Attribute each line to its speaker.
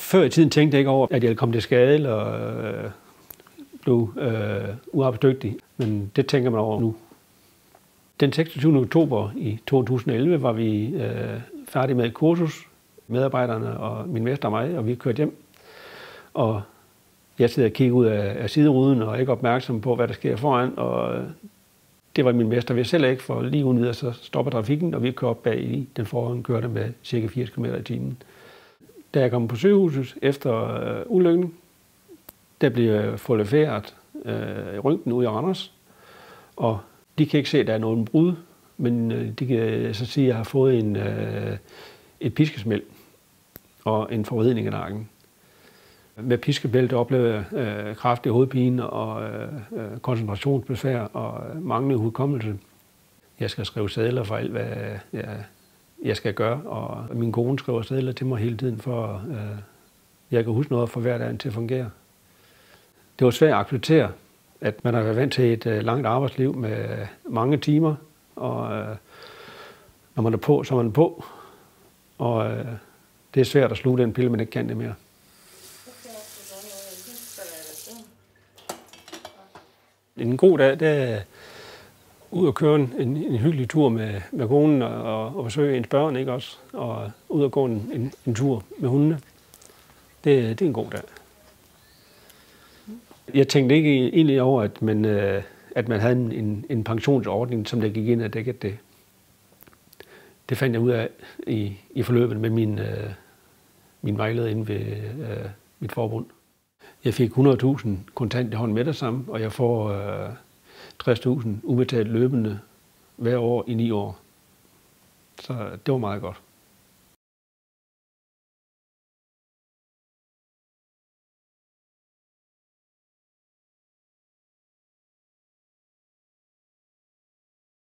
Speaker 1: Før i tiden tænkte jeg ikke over, at jeg ville komme til skade eller blev uarbejdsdygtig, men det tænker man over nu. Den 26. oktober i 2011 var vi færdige med et kursus, medarbejderne og min mester og mig, og vi kørte hjem. Og jeg sidder og kigger ud af sideruden og er ikke opmærksom på, hvad der sker foran. Og det var min mester ved selv ikke, for lige uden videre så stopper trafikken, og vi kører op bag i den foran kørte med ca. 80 km i timen. Da jeg kom på sygehuset efter ulykken, der blev jeg fotograferet i røntgen ude i Randers, og de kan ikke se, at der er nogen brud, men de kan så sige, at jeg har fået et piskesmæld og en forvridning af nakken. Med piskebælte oplevede jeg kraftig hovedpine og koncentrationsbesvær og manglende hukommelse. Jeg skal skrive sedler for alt, hvad jeg skal gøre, og min kone skriver sedler til mig hele tiden, for jeg kan huske noget for hver dag til at fungere. Det var svært at acceptere, at man har været vant til et langt arbejdsliv med mange timer, og når man er på, så er man på. Og det er svært at sluge den pille, man ikke kan det mere. En god dag, det er ud og køre en hyggelig tur med konen og besøge ens børn, ikke også? Og ud og gå en tur med hundene. Det er en god dag. Jeg tænkte ikke egentlig over, at man havde en pensionsordning, som der gik ind og dækkede det. Det fandt jeg ud af i forløbet med min vejleder inde ved mit forbund. Jeg fik 100.000 kontant i hånden med det samme, og jeg får 60.000 ubetalt løbende hver år i 9 år. Så det var meget godt.